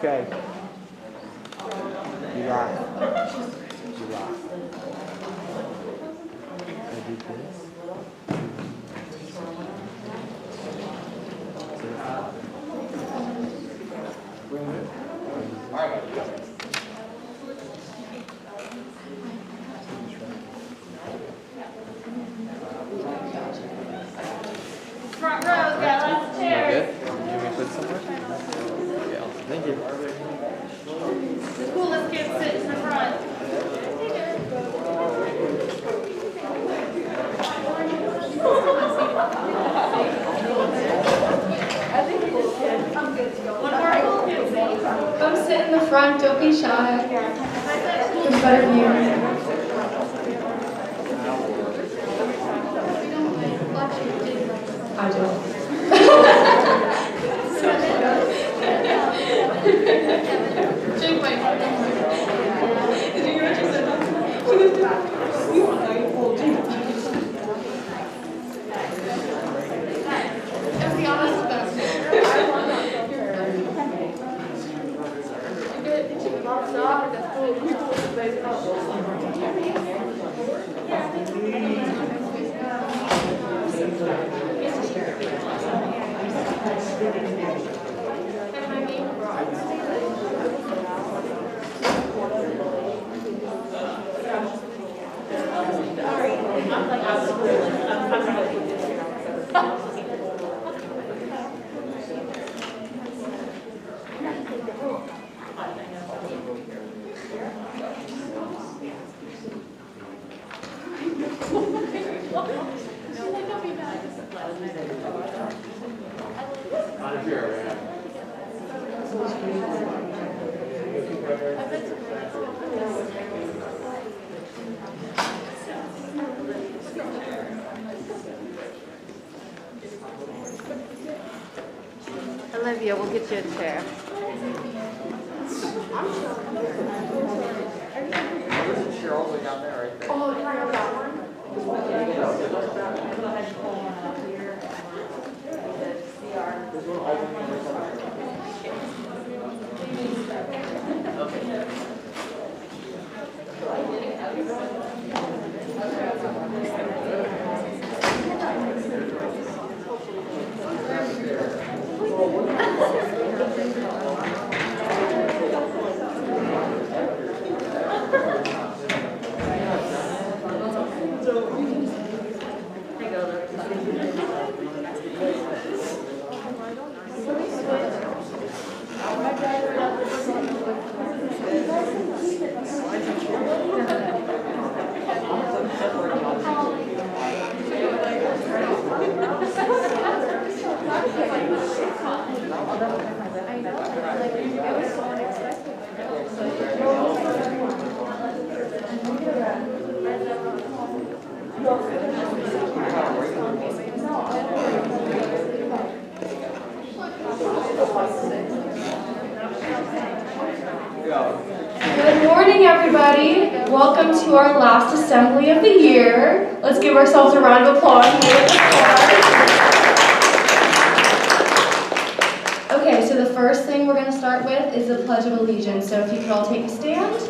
Okay. You rock. You rock. I do this. All right. Front row's got lots of chairs. Good. You want me to put somewhere? Yeah. Thank you. The coolest kids sit in the front. One more cool kid sit. Come sit in the front, don't be shy. There's better view. I do. Jake, wait. Did you hear what you said? Let's be honest with us. Olivia, we'll get you a chair. There's a chair all the way down there, right there. Oh, can I have that one? Good morning, everybody. Welcome to our last assembly of the year. Let's give ourselves a round of applause. Okay, so the first thing we're going to start with is the Pledge of Allegiance. So if you could all take a stand.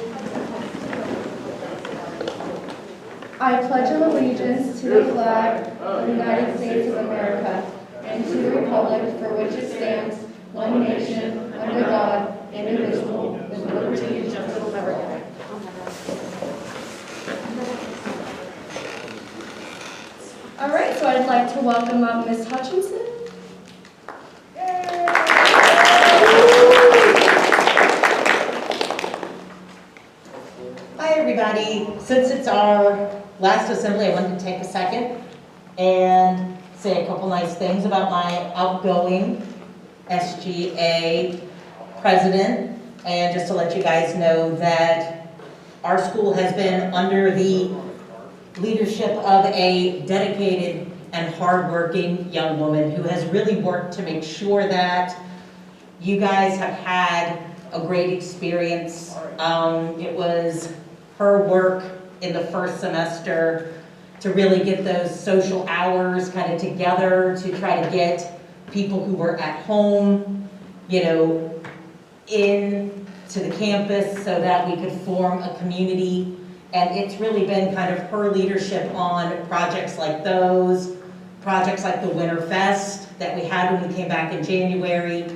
I pledge allegiance to the flag of the United States of America and to the republic for which it stands, one nation, under God, indivisible, with liberty and justice for all. All right, so I'd like to welcome up Ms. Hutchinson. Hi, everybody. Since it's our last assembly, I wanted to take a second and say a couple nice things about my outgoing SGA president, and just to let you guys know that our school has been under the leadership of a dedicated and hardworking young woman who has really worked to make sure that you guys have had a great experience. It was her work in the first semester to really get those social hours kind of together to try to get people who were at home, you know, into the campus so that we could form a community. And it's really been kind of her leadership on projects like those, projects like the Winter Fest that we had when we came back in January,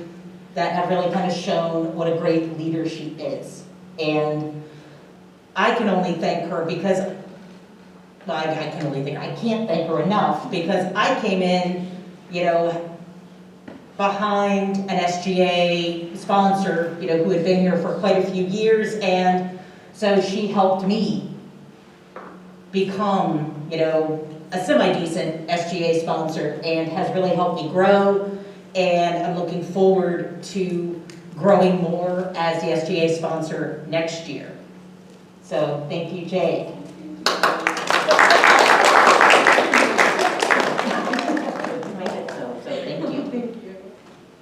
that have really kind of shown what a great leader she is. And I can only thank her because, well, I can't thank her enough, because I came in, you know, behind an SGA sponsor, you know, who had been here for quite a few years, and so she helped me become, you know, a semi-decent SGA sponsor, and has really helped me grow, and I'm looking forward to growing more as the SGA sponsor next year. So thank you, Jake.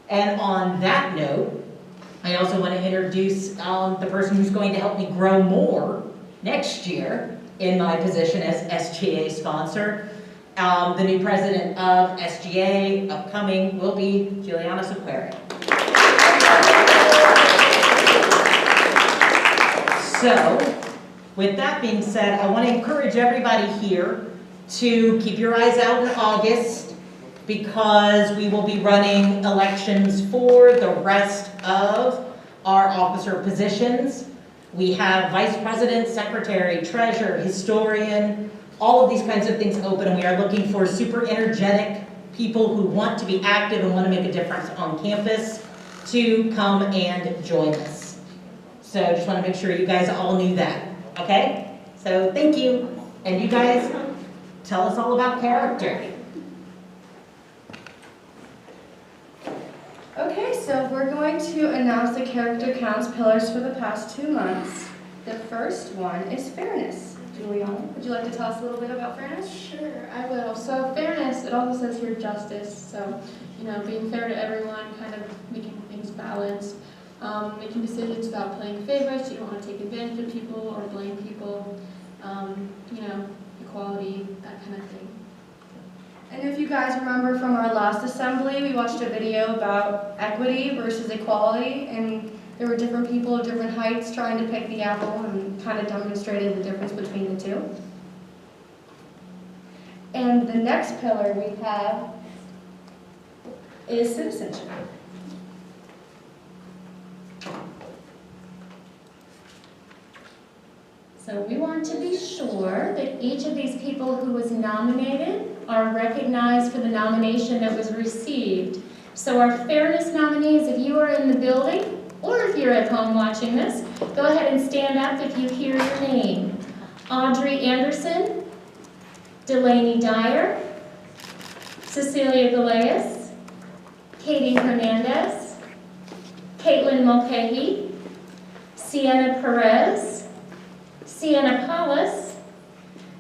And on that note, I also want to introduce the person who's going to help me grow more next year in my position as SGA sponsor. The new president of SGA, upcoming, will be Juliana Sequeira. So, with that being said, I want to encourage everybody here to keep your eyes out in August, because we will be running elections for the rest of our officer positions. We have vice president, secretary, treasurer, historian, all of these kinds of things open, and we are looking for super energetic people who want to be active and want to make a difference on campus to come and join us. So just want to make sure you guys all knew that, okay? So thank you, and you guys tell us all about character. Okay, so we're going to announce the character counts pillars for the past 2 months. The first one is fairness. Juliana, would you like to tell us a little bit about fairness? Sure, I will. So fairness, it also says here justice. So, you know, being fair to everyone, kind of making things balanced, making decisions without playing favorites. You don't want to take advantage of people or blame people. You know, equality, that kind of thing. And if you guys remember from our last assembly, we watched a video about equity versus equality, and there were different people of different heights trying to pick the apple, and kind of demonstrated the difference between the two. And the next pillar we have is citizenship. So we want to be sure that each of these people who was nominated are recognized for the nomination that was received. So our fairness nominees, if you are in the building, or if you're at home watching this, go ahead and stand up if you hear your name. Audrey Anderson, Delaney Dyer, Cecilia Galeas, Katie Hernandez, Caitlin Mulcahy, Sienna Perez, Sienna Collis,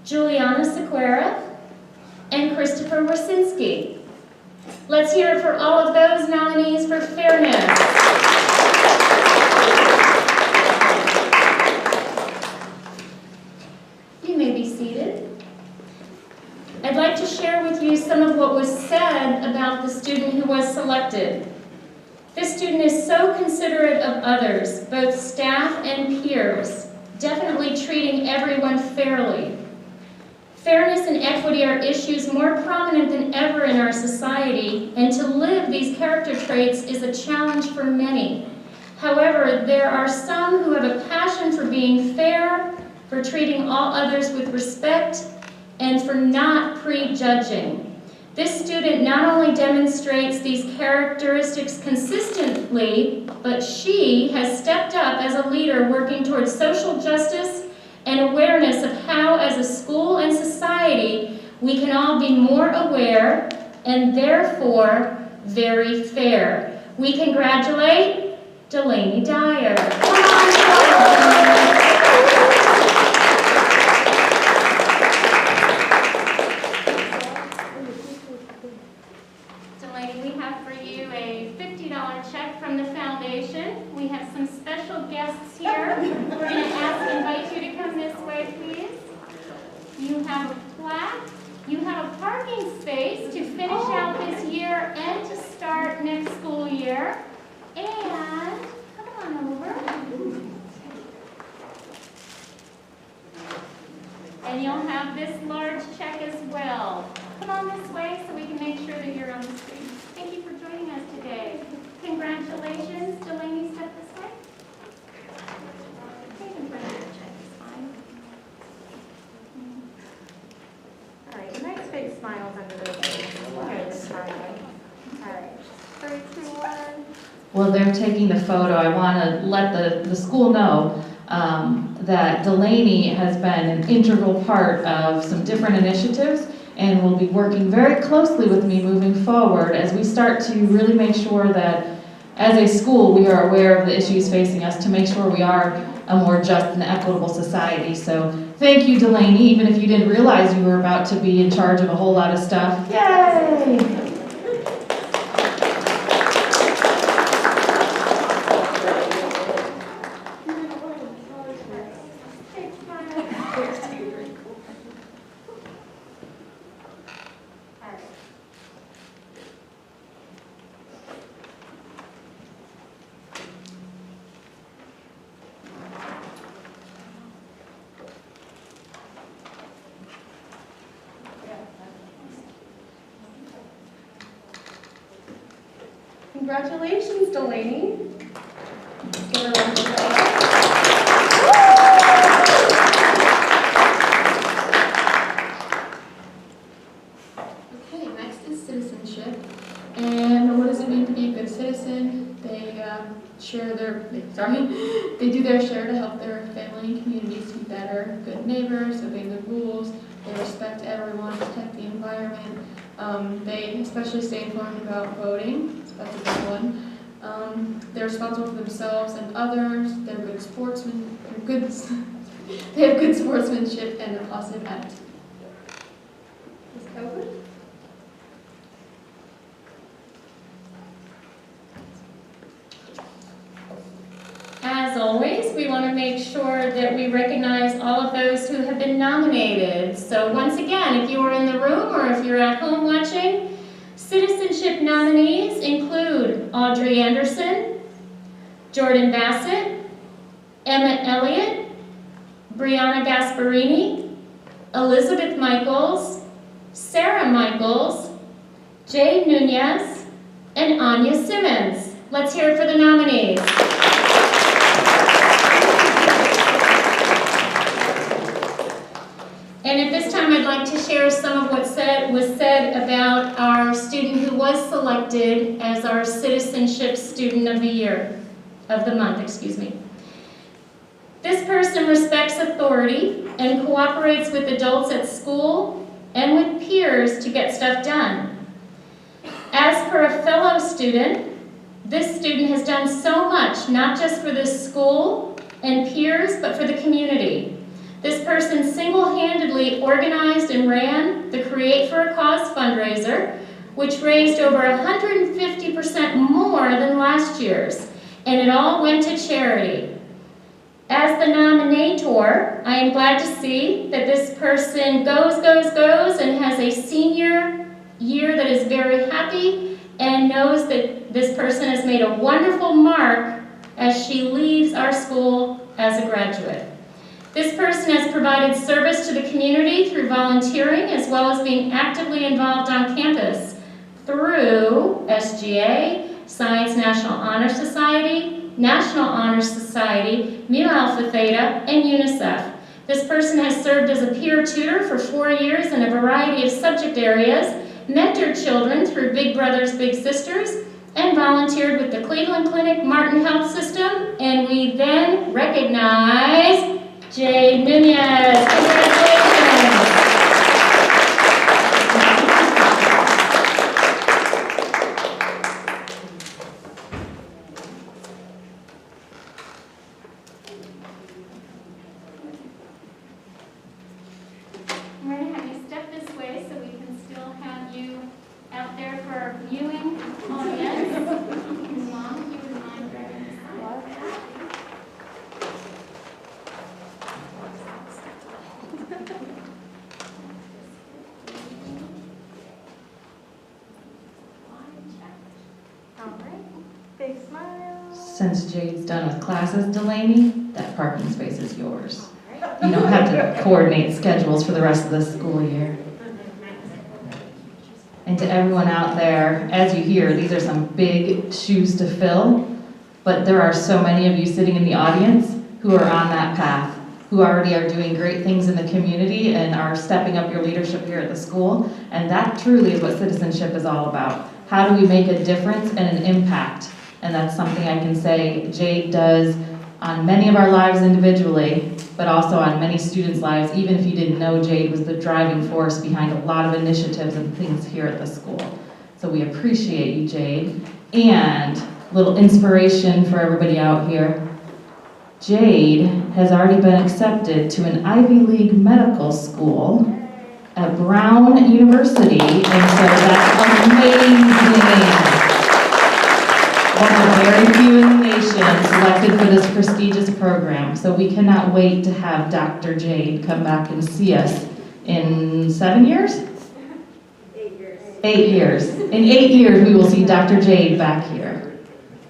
Juliana Sequeira, and Christopher Warsinski. Let's hear it for all of those nominees for fairness. You may be seated. I'd like to share with you some of what was said about the student who was selected. This student is so considerate of others, both staff and peers, definitely treating everyone fairly. Fairness and equity are issues more prominent than ever in our society, and to live these character traits is a challenge for many. However, there are some who have a passion for being fair, for treating all others with respect, and for not prejudging. This student not only demonstrates these characteristics consistently, but she has stepped up as a leader working towards social justice and awareness of how, as a school and society, we can all be more aware and therefore very fair. We congratulate Delaney Dyer. Come on, Delaney, we have for you a $50 check from the foundation. We have some special guests here. We're going to invite you to come this way, please. You have a plaque. You have a parking space to finish out this year and to start next school year. And, come on on over. And you'll have this large check as well. Come on this way so we can make sure that you're on the screen. Thank you for joining us today. Congratulations. Delaney, step this way. Take in front of the check is fine. All right, nice big smiles under those eyes. Okay, this Friday. All right, 3, 2, 1. Well, they're taking the photo. I want to let the school know that Delaney has been an integral part of some different initiatives and will be working very closely with me moving forward as we start to really make sure that as a school we are aware of the issues facing us to make sure we are a more just and equitable society. So thank you, Delaney, even if you didn't realize you were about to be in charge of a whole lot of stuff. Yay! Congratulations, Delaney. Give her a round of applause. Okay, next is citizenship. And what does it mean to be a good citizen? They they do their share to help their family and communities to be better, good neighbors, obey the rules, they respect everyone, protect the environment. They especially stay informed about voting, so that's a big one. They're responsible for themselves and others, they're good sportsmen, they have good sportsmanship and a positive attitude. Ms. Coburn? As always, we want to make sure that we recognize all of those who have been nominated. So once again, if you are in the room or if you're at home watching, citizenship nominees include Audrey Anderson, Jordan Bassett, Emma Elliott, Brianna Gasparini, Elizabeth Michaels, Sarah Michaels, Jay Nunez, and Anya Simmons. Let's hear it for the nominees. And at this time, I'd like to share some of what was said about our student who was selected as our Citizenship Student of the Month. This person respects authority and cooperates with adults at school and with peers to get stuff done. As per a fellow student, this student has done so much, not just for this school and peers, but for the community. This person single-handedly organized and ran the Create for a Cause fundraiser, which raised over 150% more than last year's, and it all went to charity. As the nominator, I am glad to see that this person goes, and has a senior year that is very happy, and knows that this person has made a wonderful mark as she leaves our school as a graduate. This person has provided service to the community through volunteering as well as being actively involved on campus through SGA, Science National Honor Society, National Honor Society, Mu Alpha Theta, and UNICEF. This person has served as a peer tutor for 4 years in a variety of subject areas, mentored children through Big Brothers Big Sisters, and volunteered with the Cleveland Clinic Martin Health System, and we then recognize Jay Nunez. Congratulations. I'm going to have you step this way so we can still have you out there for our viewing audience. Mom, if you would mind grabbing this side. since Jade's done with classes, Delaney, that parking space is yours. You don't have to coordinate schedules for the rest of the school year. And to everyone out there, as you hear, these are some big shoes to fill, but there are so many of you sitting in the audience who are on that path, who already are doing great things in the community and are stepping up your leadership here at the school. And that truly is what citizenship is all about. How do we make a difference and an impact? And that's something I can say Jade does on many of our lives individually, but also on many students' lives, even if you didn't know Jade was the driving force behind a lot of initiatives and things here at the school. So we appreciate you, Jade. And a little inspiration for everybody out here. Jade has already been accepted to an Ivy League medical school at Brown University, and so that's amazing. One of the very few in the nation selected for this prestigious program. So we cannot wait to have Dr. Jade come back and see us in 7 years? 8 years. 8 years. In 8 years, we will see Dr. Jade back here.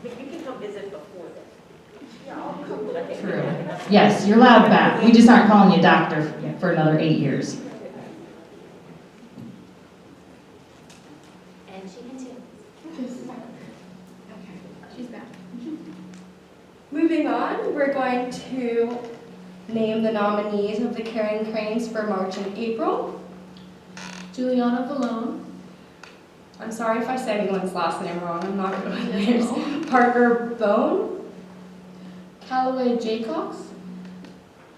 You can come visit before then. True. Yes, you're allowed back. We just aren't calling you doctor for another 8 years. And she can too. She's back. Moving on, we're going to name the nominees of the Caring Cranes for March and April. Juliana Vallone. I'm sorry if I say anyone's last name wrong, I'm not good with names. Parker Bone, Callaway Jaycox.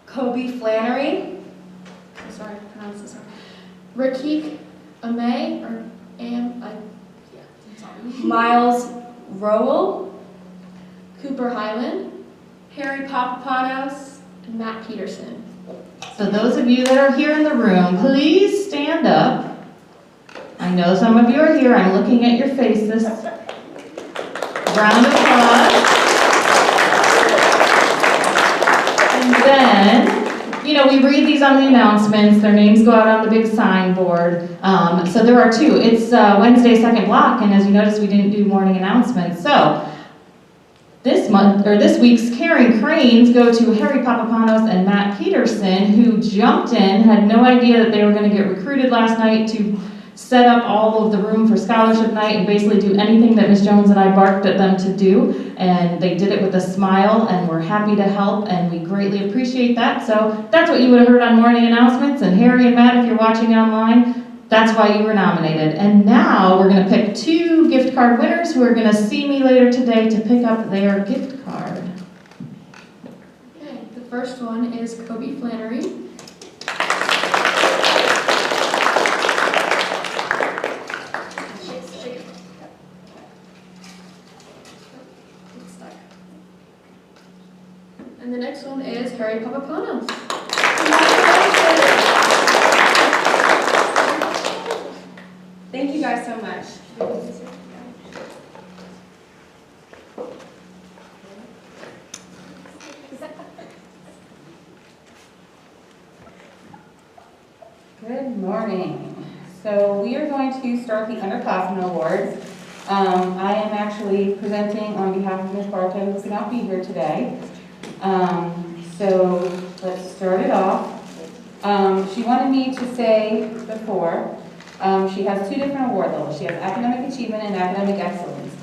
Kobe Flannery, I'm sorry, I pronounced this wrong. Rakik Amay, or Am, yeah, I'm sorry. Miles Rowell, Cooper Highland, Harry Papapanos, and Matt Peterson. So those of you that are here in the room, please stand up. I know some of you are here. I'm looking at your faces. Round of applause. And then, you know, we read these on the announcements. Their names go out on the big signboard. So there are two. It's Wednesday, second block, and as you notice, we didn't do morning announcements. So this week's Caring Cranes go to Harry Papapanos and Matt Peterson, who jumped in, had no idea that they were going to get recruited last night to set up all of the room for scholarship night and basically do anything that Ms. Jones and I barked at them to do. And they did it with a smile, and we're happy to help, and we greatly appreciate that. So that's what you would have heard on morning announcements. And Harry and Matt, if you're watching online, that's why you were nominated. And now we're going to pick 2 gift card winners who are going to see me later today to pick up their gift card. Okay, the first one is Kobe Flannery. And the next one is Harry Papapanos. Thank you guys so much. Good morning. So we are going to start the Underclassmen Awards. I am actually presenting on behalf of Ms. Barton, who could not be here today. So let's start it off. She wanted me to say before, she has 2 different award levels. She has academic achievement and academic excellence.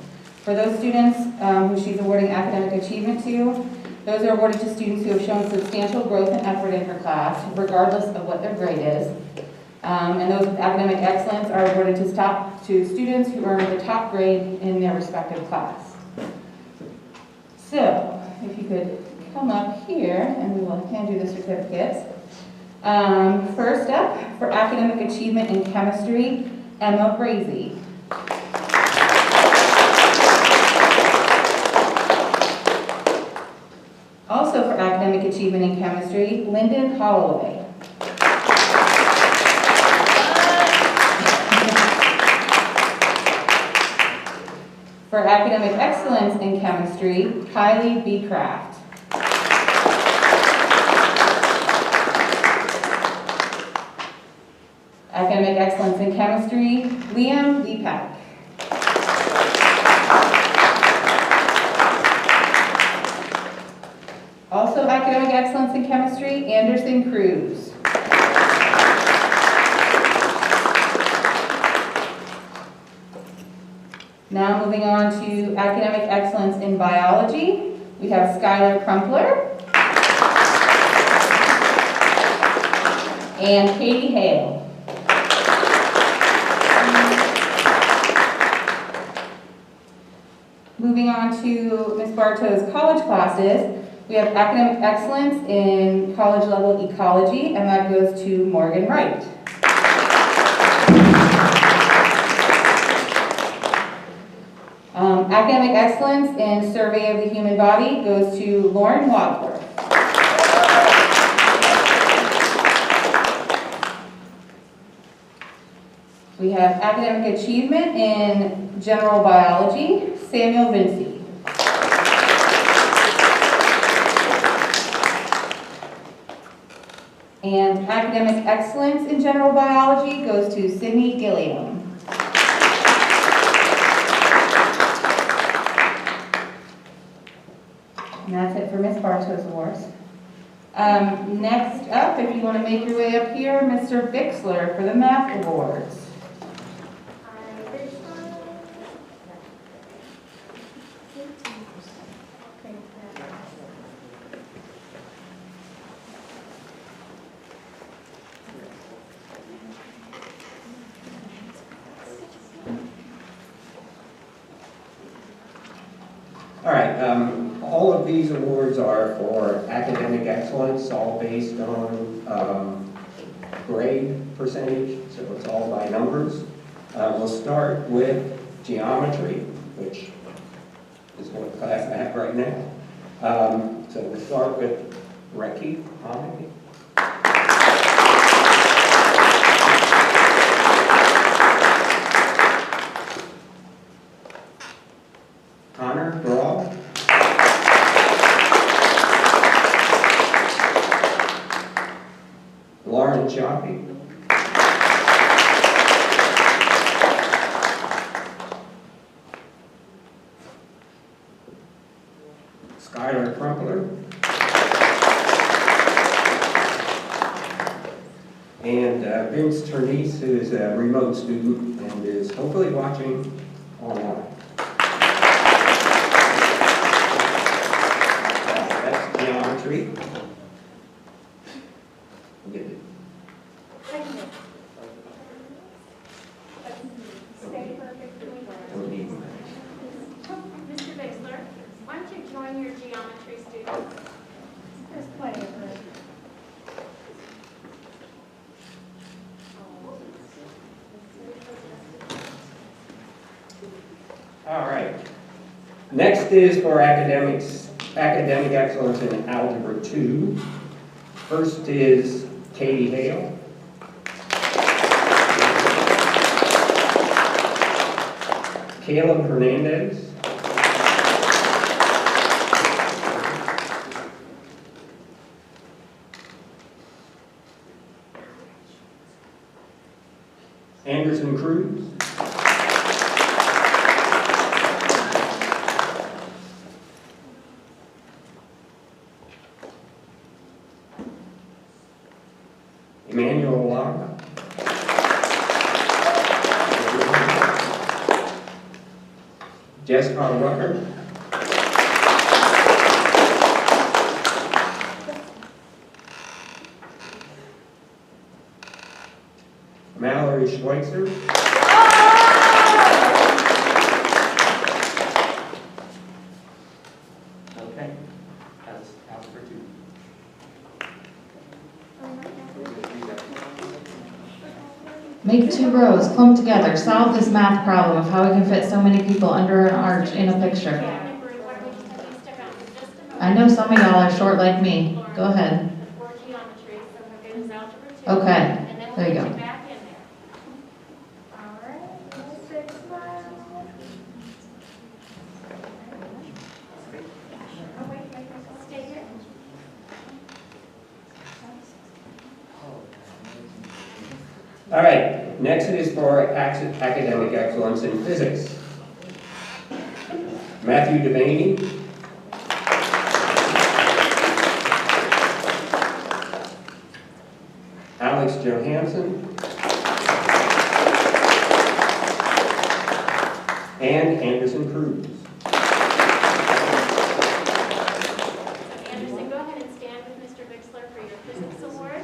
For those students who she's awarding academic achievement to, those are awarded to students who have shown substantial growth and effort in her class, regardless of what their grade is. And those with academic excellence are awarded to students who earn the top grade in their respective class. So, if you could come up here and we will hand you the certificates. First up, for academic achievement in chemistry, Emma Brazy. Also for academic achievement in chemistry, Lyndon Holloway. For academic excellence in chemistry, Kylie B. Kraft. Academic excellence in chemistry, Liam Lepak. academic excellence in chemistry, Anderson Cruz. Now moving on to academic excellence in biology, we have Skylar Crumpler and Katie Hale. Moving on to Ms. Bartow's college classes, we have academic excellence in college level ecology, and that goes to Morgan Wright. Academic excellence in survey of the human body goes to Lauren Wadsworth. We have academic achievement in general biology, Samuel Vinci. And academic excellence in general biology goes to Sydney Gilliam. And that's it for Ms. Bartow's awards. Next up, if you want to make your way up here, Mr. Bixler for the math awards. All right, all of these awards are for academic excellence, all based on grade percentage, so it's all by numbers. We'll start with geometry, which is what class I have right now. So we'll start with Reki Hamid. Connor Brawl. Lauren Chaffee. Skylar Crumpler. And Vince Ternese, who is a remote student and is hopefully watching online. That's geometry. Get it. Don't need them. Mr. Bixler, why don't you join your geometry students? There's plenty of room. All right. Next is for academic excellence in Algebra 2. First is Katie Hale. Caleb Hernandez. Anderson Cruz. Emmanuel Lara. Jessica Rucker. Mallory Schweitzer. Okay, that's Algebra 2. Make 2 rows, clump together, solve this math problem of how we can fit so many people under an arch in a picture. I know some of y'all are short like me. Go ahead. Okay, there you go. All right, next it is for academic excellence in physics. Matthew Devaney. Alex Johansson, and Anderson Cruz. Anderson, go ahead and stand with Mr. Bixler for your Physics Award.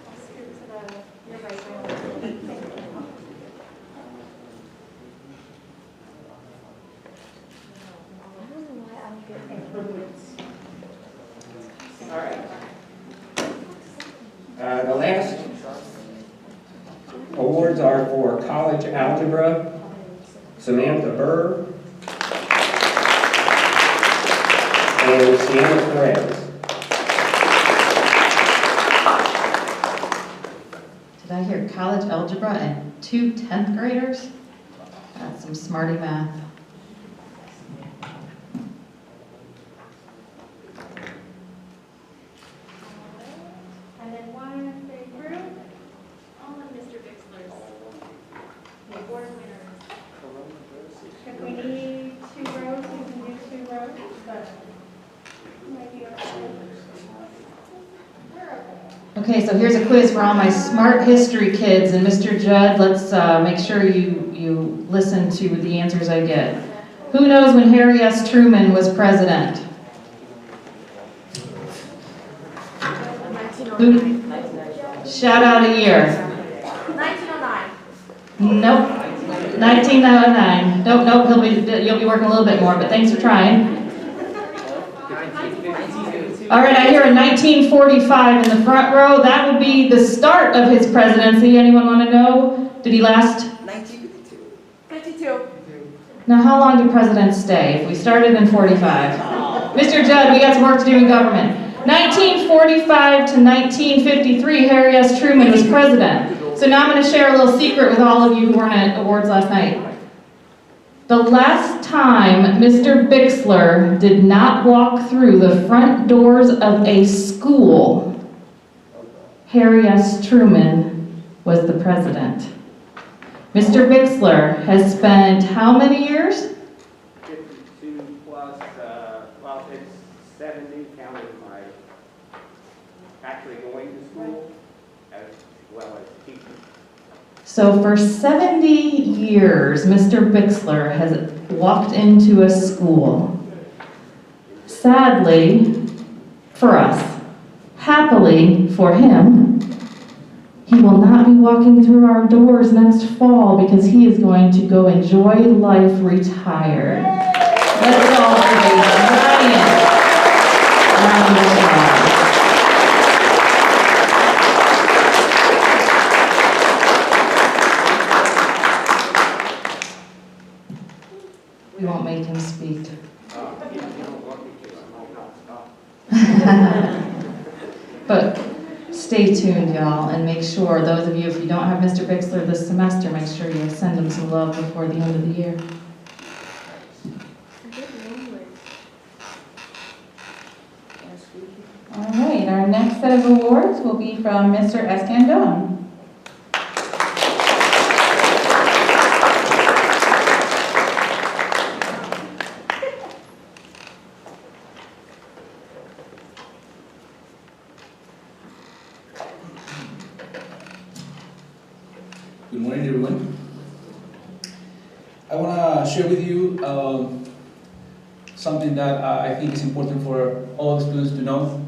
I'll scoot to your right. All right. The last awards are for college algebra, Samantha Burr and Sienna Perez. Did I hear college algebra and 2 10th graders? That's some smarty math. And then one big group, all of Mr. Bixler's award winners. If we need 2 rows, we can do 2 rows, but might be okay. We're okay. Okay, so here's a quiz for all my smart history kids, and Mr. Judd, let's make sure you listen to the answers I get. Who knows when Harry S. Truman was president? Who? Shout out a year. 1909. Nope. 1909. Nope, you'll be working a little bit more, but thanks for trying. All right, I hear a 1945 in the front row. That would be the start of his presidency. Anyone want to know? Did he last? 52. Now, how long do presidents stay? If we started in 45. Mr. Judd, we got some work to do in government. 1945 to 1953, Harry S. Truman was president. So now I'm going to share a little secret with all of you who weren't at awards last night. The last time Mr. Bixler did not walk through the front doors of a school, Harry S. Truman was the president. Mr. Bixler has spent how many years? 52 plus, well, it's 70, counting my actually going to school as well as teaching. So for 70 years, Mr. Bixler has walked into a school. Sadly, for us, happily for him, he will not be walking through our doors next fall because he is going to go enjoy life retired. Let's all praise Ryan. We won't make him speak. If you don't want me to, I might not stop. But stay tuned, y'all, and make sure, those of you, if you don't have Mr. Bixler this semester, make sure you send him some love before the end of the year. All right, our next set of awards will be from Mr. Escandon. Good morning, everyone. I want to share with you something that I think is important for all the students to know,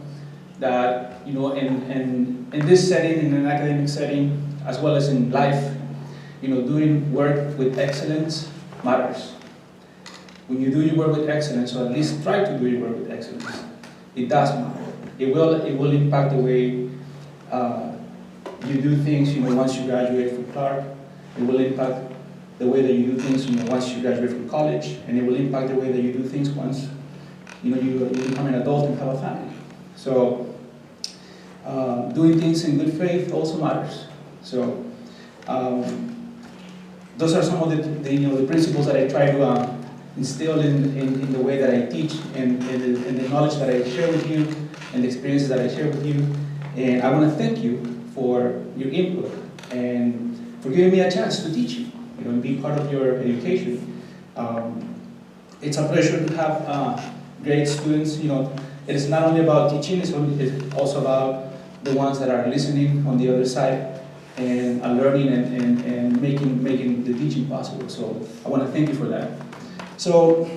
that in this setting, in an academic setting, as well as in life, doing work with excellence matters. When you do your work with excellence, or at least try to do your work with excellence, it does matter. It will impact the way you do things, once you graduate from Clark. It will impact the way that you do things, once you graduate from college, and it will impact the way that you do things once, you become an adult and have a family. So, doing things in good faith also matters. So, those are some of the principles that I try to instill in the way that I teach, and the knowledge that I share with you, and the experiences that I share with you. And I want to thank you for your input and for giving me a chance to teach you, and be part of your education. It's a pleasure to have great students, it is not only about teaching, it's also about the ones that are listening on the other side and are learning and making the teaching possible. So I want to thank you for that. So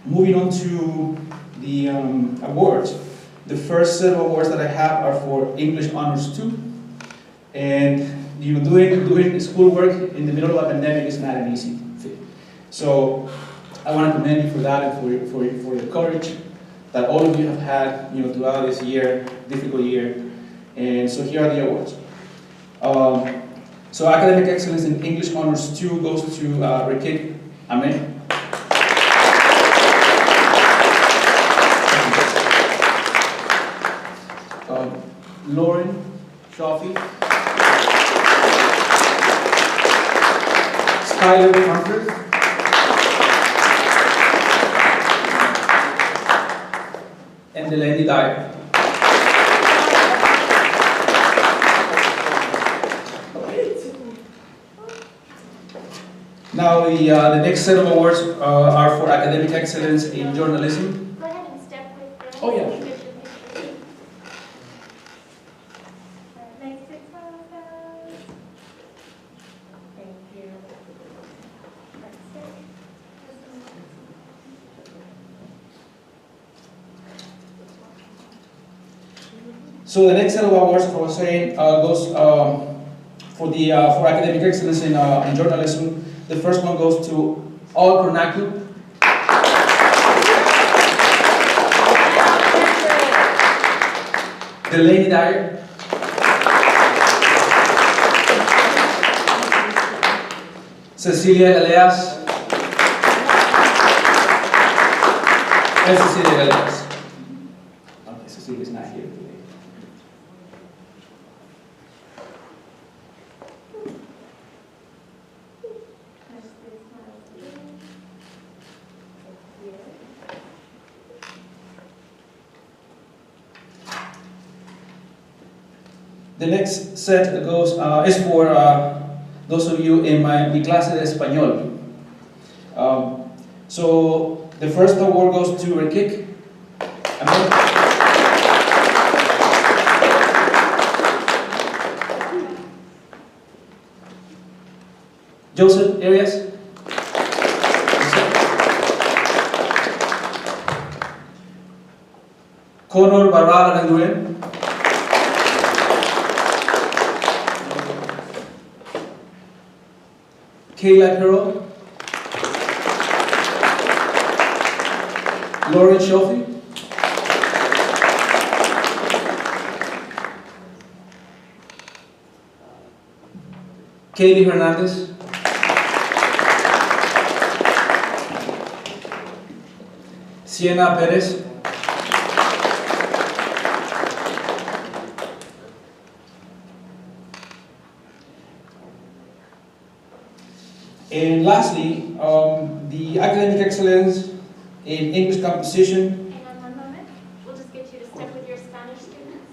moving on to the awards. The first set of awards that I have are for English Honors 2. And doing schoolwork in the middle of a pandemic is not an easy thing. So I want to commend you for that and for your courage that all of you have had throughout this year, difficult year. And so here are the awards. So Academic Excellence in English Honors 2 goes to Rekik Amen. Lauren Shafi. Skylar Comfort. And Delaney Dyer. Now the next set of awards are for academic excellence in journalism. Go ahead and step with them. Oh yeah. Next six photos. Thank you. So the next set of awards, as I was saying, goes for academic excellence in journalism. The first one goes to All Cornacu. Delaney Dyer. Cecilia Galeas. And Cecilia Galeas. Okay, Cecilia's not here today. The next set goes is for those of you in mi clase de español. So the first award goes to Rekik. Joseph Arias. Conor Barral Randuren. Kayla Carroll, Lauren Shelby, Katie Hernandez, Sienna Perez, and lastly, the academic excellence in English composition. Hang on one moment. We'll just get you to step with your Spanish students.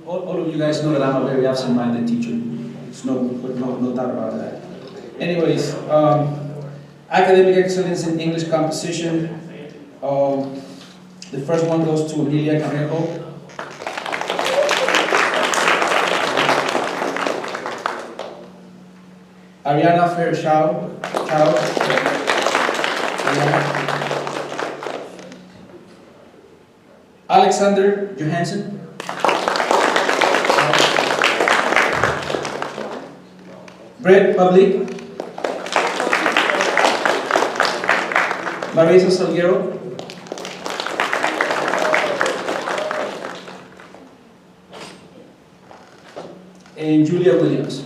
All of you guys know that I'm a very absent-minded teacher. There's no doubt about that. Anyways, academic excellence in English composition. The first one goes to Emilia Canejo. Ariana Fairchild. Alexander Johansson. Brett Public. Marisa Salguero. And Julia Williams.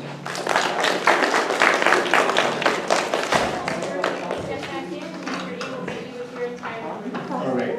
All right.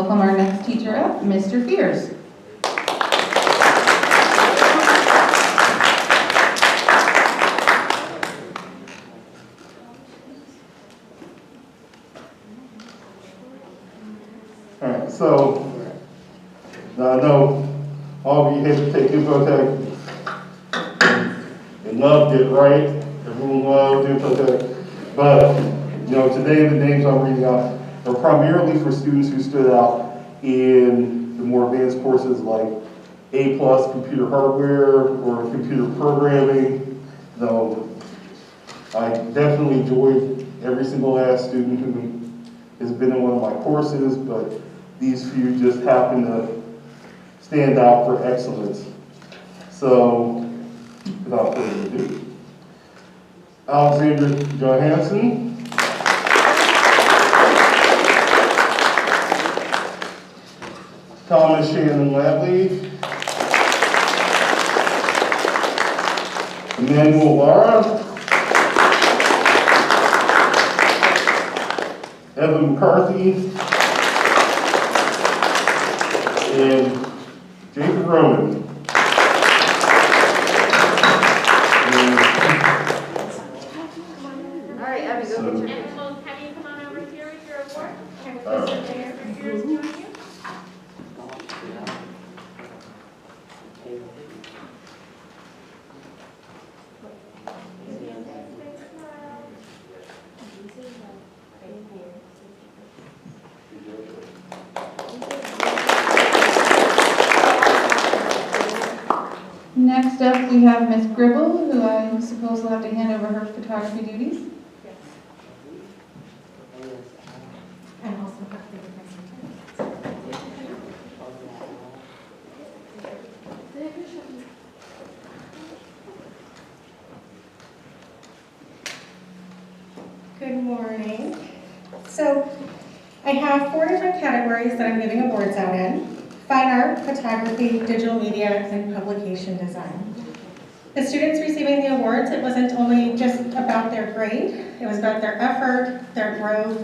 welcome our next teacher up, Mr. Fears. All right, so now I know all of you had to take infotech and loved it, right? Everyone loved infotech. But, you know, today the names I'm reading out are primarily for students who stood out in the more advanced courses like A+ computer hardware or computer programming. Though I definitely enjoyed every single last student who has been in one of my courses, but these few just happen to stand out for excellence. So, without further ado, Alexander Johansson. Thomas Shannon Ladley. Emmanuel Lara. Evan McCarthy. And Jacob Roman. All right, Abby, go get your picture. And we'll have you come on over here with your award. And we'll put some pictures of yours behind you. Next up, we have Miss Gribble, who I suppose will have to hand over her photography duties. And also have the Good morning. So I have 4 different categories that I'm giving awards out in: fine art, photography, digital media, and publication design. The students receiving the awards, it wasn't only just about their grade, it was about their effort, their growth,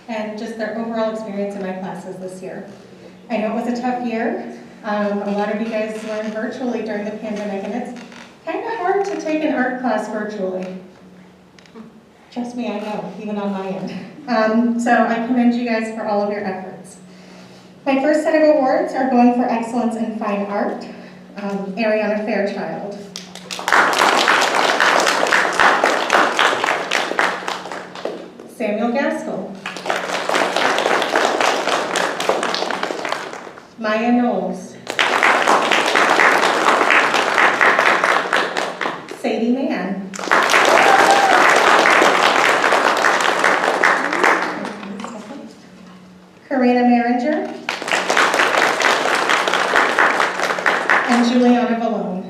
and just their overall experience in my classes this year. I know it was a tough year. A lot of you guys learned virtually during the pandemic, and it's kind of hard to take an art class virtually. Trust me, I know, even on my end. So I commend you guys for all of your efforts. My first set of awards are going for excellence in fine art, Ariana Fairchild. Samuel Gaskell. Maya Knowles. Sadie Mann. Karina Maringer. And Juliana Valone.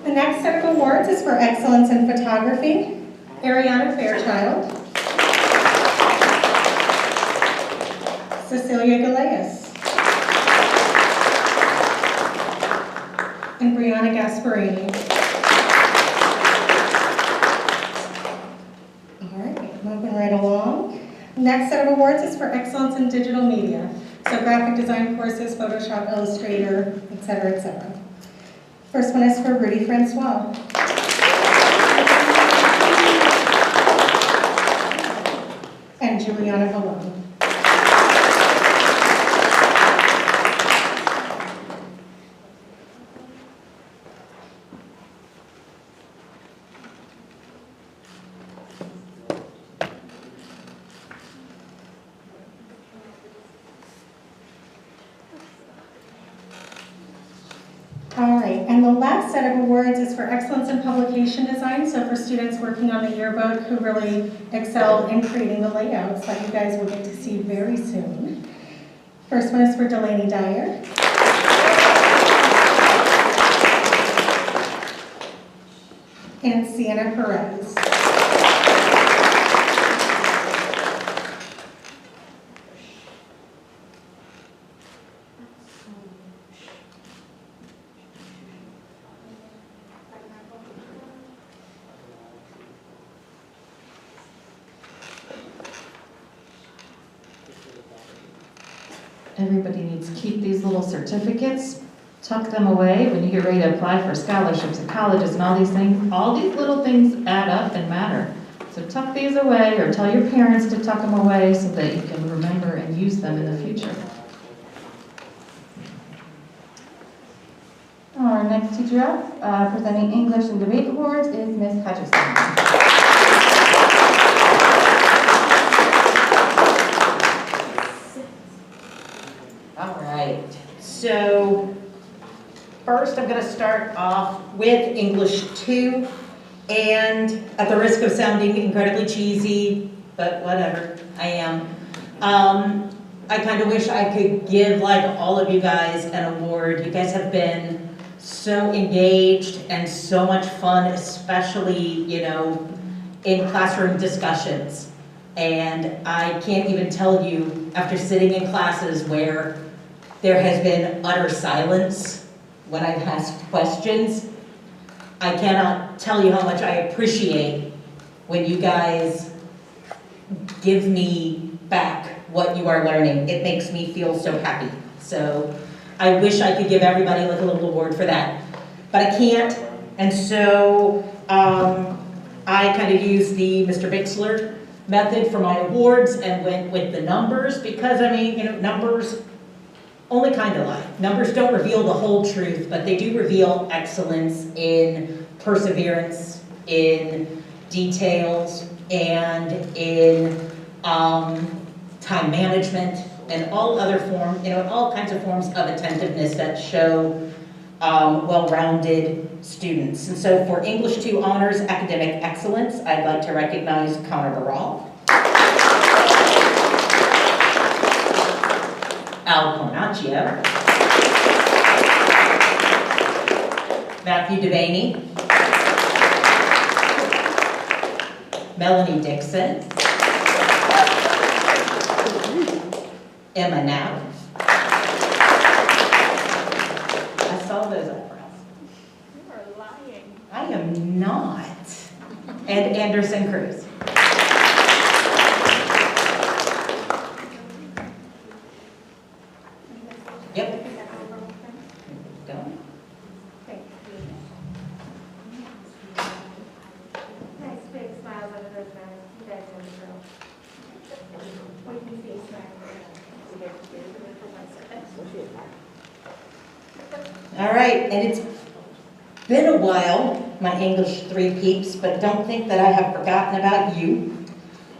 The next set of awards is for excellence in photography, Ariana Fairchild, Cecilia Galeas, and Brianna Gasparini. All right, moving right along. Next set of awards is for excellence in digital media, so graphic design courses, Photoshop, Illustrator, etc., etc. First one is for Rudy Francois. And Juliana Valone. All right, and the last set of awards is for excellence in publication design, so for students working on the yearbook who really excelled in creating the layouts that you guys will get to see very soon. First one is for Delaney Dyer. And Sienna Perez. everybody needs to keep these little certificates, tuck them away when you get ready to apply for scholarships at colleges and all these things. All these little things add up and matter. So tuck these away or tell your parents to tuck them away so that you can remember and use them in the future. Our next teacher up, presenting English and Debate Awards is Ms. Chastain. All right, so first I'm going to start off with English 2, and at the risk of sounding incredibly cheesy, but whatever, I am, I kind of wish I could give like all of you guys an award. You guys have been so engaged and so much fun, especially, you know, in classroom discussions. And I can't even tell you, after sitting in classes where there has been utter silence when I've asked questions, I cannot tell you how much I appreciate when you guys give me back what you are learning. It makes me feel so happy. So I wish I could give everybody like a little award for that, but I can't. And so I kind of used the Mr. Bixler method for my awards and went with the numbers because, I mean, you know, numbers only kind of lie. Numbers don't reveal the whole truth, but they do reveal excellence in perseverance, in details, and in time management, and all other forms, you know, all kinds of forms of attentiveness that show well-rounded students. And so for English 2 Honors Academic Excellence, I'd like to recognize Connor Barral, Al Cornacchio, Matthew Devaney, Melanie Dixon, Emma Knapp. I saw those eyebrows. You are lying. I am not. And Anderson Cruz. Yep. Go. Thank you. Nice big smiles under those eyes. You guys are the girl. What do you see smiling? All right, and it's been a while, my English 3 peeps, but don't think that I have forgotten about you.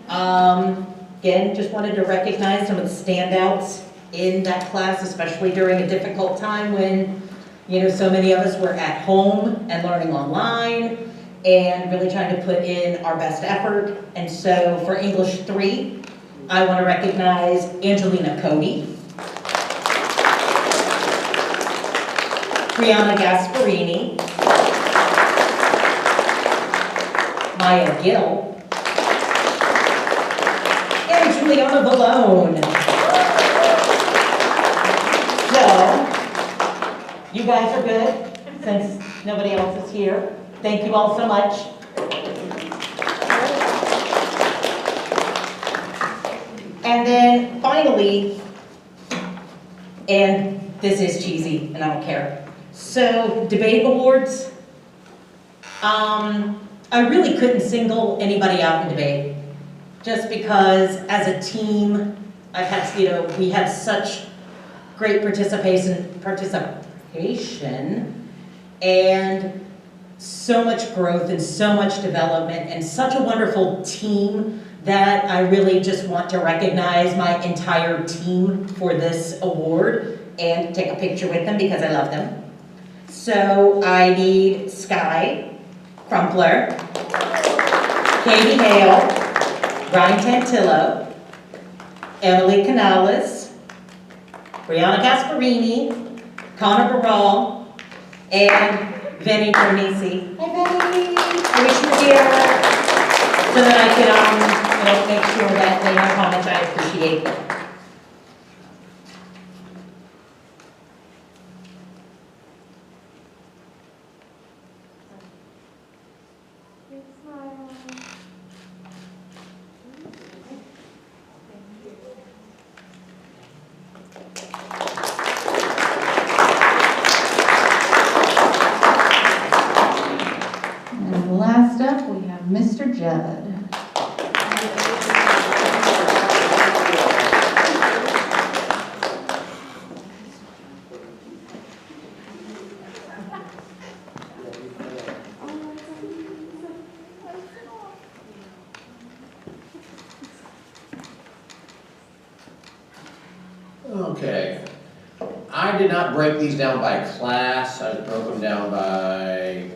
Again, just wanted to recognize some of the standouts in that class, especially during a difficult time when, you know, so many of us were at home and learning online and really trying to put in our best effort. And so for English 3, I want to recognize Angelina Cody, Brianna Gasparini, Maya Gill, and Juliana Balone. So, you guys are good, since nobody else is here. Thank you all so much. And then finally, and this is cheesy and I don't care. So debate awards, I really couldn't single anybody out in debate just because as a team, I've had, you know, we had such great participation and so much growth and so much development and such a wonderful team that I really just want to recognize my entire team for this award and take a picture with them because I love them. So I need Sky Crumpler, Katie Hale, Ryan Tantillo, Emily Canales, Brianna Gasparini, Connor Barral, and Vinny Bernisi. Hi, Vinny. I wish you were here so that I could make sure that they know how much I appreciate them. Big smile. Thank you. Judd. Okay. I did not break these down by class. I broke them down by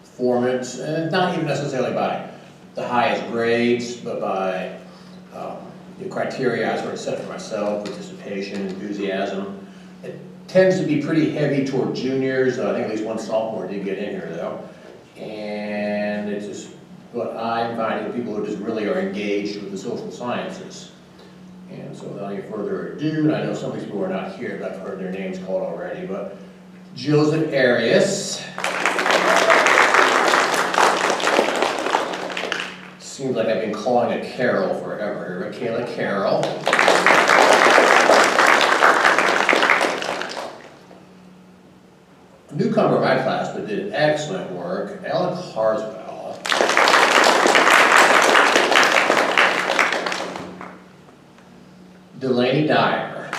performance, and not even necessarily by the highest grades, but by the criteria I sort of set for myself: participation, enthusiasm. It tends to be pretty heavy toward juniors. I think at least one sophomore did get in here though. And it's just what I'm finding, people who just really are engaged with the social sciences. And so without any further ado, I know some of these people are not here, but I've heard their names called already, but Joseph Arias. Seems like I've been calling it Carol forever. Michaela Carroll. A newcomer in my class, but did excellent work, Ellen Harswell. Delaney Dyer.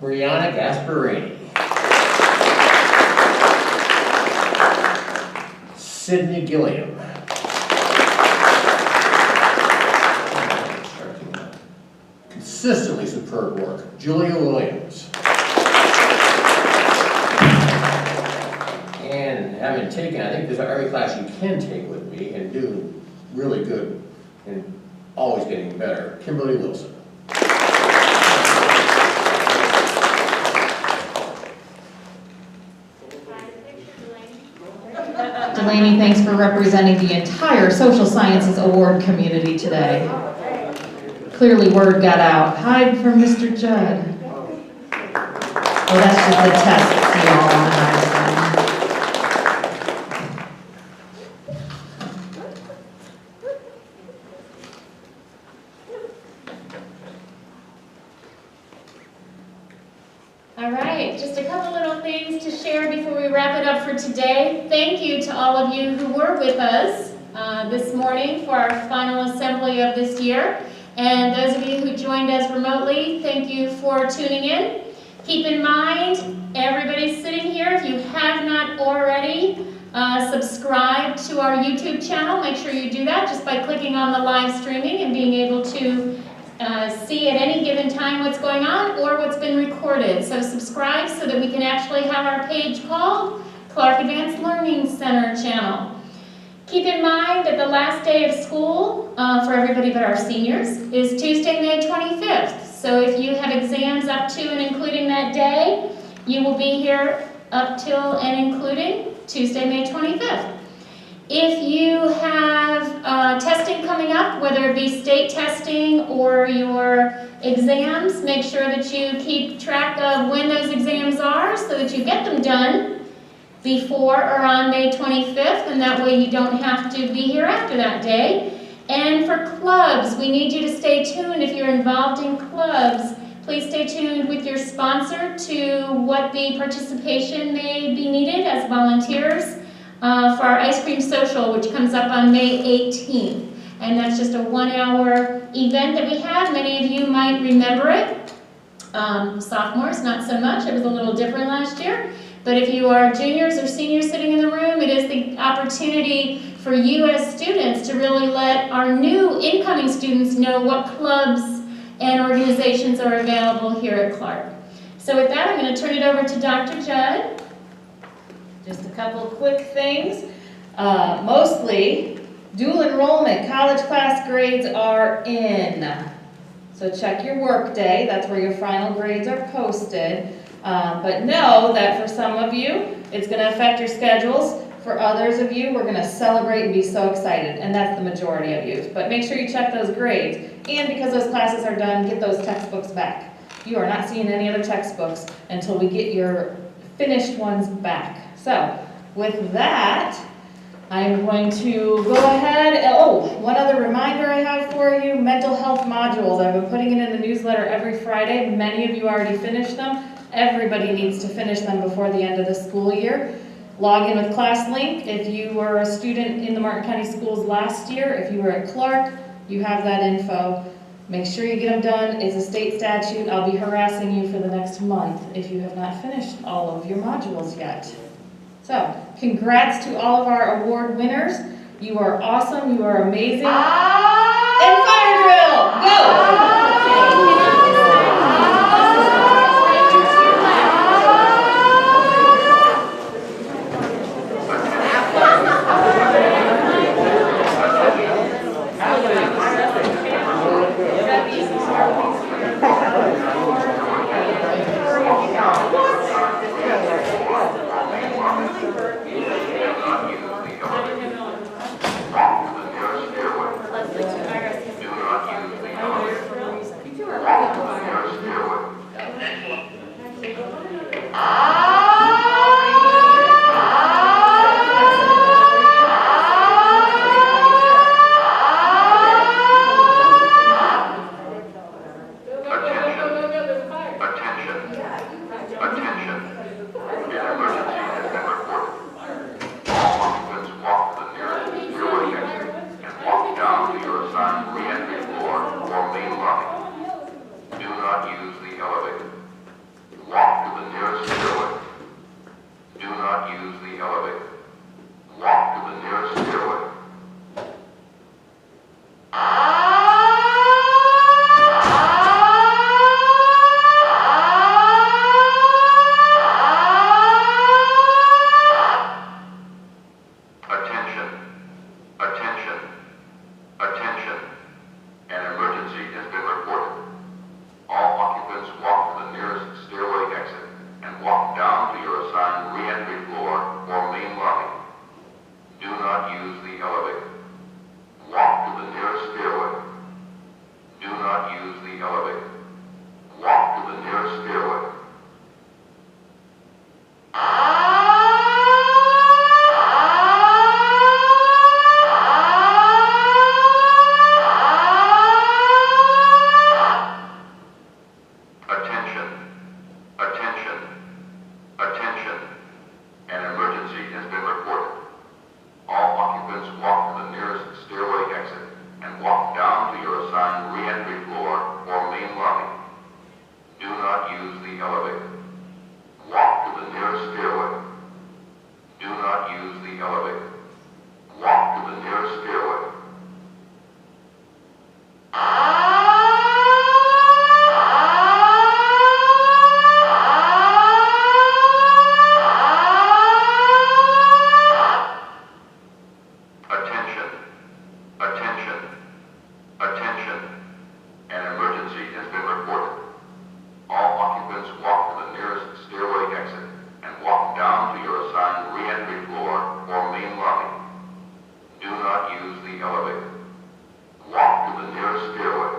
Brianna Gasparini. Sydney Gilliam. Consistently superb work. Julia Williams. And having taken, I think there's every class you can take with me and do really good and always getting better, Kimberly Wilson. Delaney, thanks for representing the entire social sciences award community today. Clearly word got out. Hide from Mr. Judd. Oh, that's just the test, you all on the high side. All right, just a couple little things to share before we wrap it up for today. Thank you to all of you who were with us this morning for our final assembly of this year. And those of you who joined us remotely, thank you for tuning in. Keep in mind, everybody sitting here, if you have not already subscribed to our YouTube channel, make sure you do that just by clicking on the live streaming and being able to see at any given time what's going on or what's been recorded. So subscribe so that we can actually have our page called Clark Advanced Learning Center channel. Keep in mind that the last day of school for everybody but our seniors is Tuesday, May 25th. So if you have exams up to and including that day, you will be here up till and including Tuesday, May 25th. If you have testing coming up, whether it be state testing or your exams, make sure that you keep track of when those exams are so that you get them done before or on May 25th, and that way you don't have to be here after that day. And for clubs, we need you to stay tuned. If you're involved in clubs, please stay tuned with your sponsor to what the participation may be needed as volunteers for our ice cream social, which comes up on May 18th. And that's just a 1-hour event that we have. Many of you might remember it. Sophomores, not so much. It was a little different last year. But if you are juniors or seniors sitting in the room, it is the opportunity for you as students to really let our new incoming students know what clubs and organizations are available here at Clark. So with that, I'm going to turn it over to Dr. Judd. Just a couple quick things. Mostly, dual enrollment, college class grades are in. So check your work day. That's where your final grades are posted. But know that for some of you, it's going to affect your schedules. For others of you, we're going to celebrate and be so excited, and that's the majority of you. But make sure you check those grades. And because those classes are done, get those textbooks back. You are not seeing any other textbooks until we get your finished ones back. So with that, I'm going to go ahead. Oh, one other reminder I have for you, mental health modules. I've been putting it in the newsletter every Friday. Many of you already finished them. Everybody needs to finish them before the end of the school year. Log in with ClassLink. If you were a student in the Martin County Schools last year, if you were at Clark, you have that info. Make sure you get them done. It's a state statute. I'll be harassing you for the next month if you have not finished all of your modules yet. So, congrats to all of our award winners. You are awesome. You are amazing. And fire drill, go! Walk to the nearest stairway.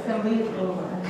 assembly is over.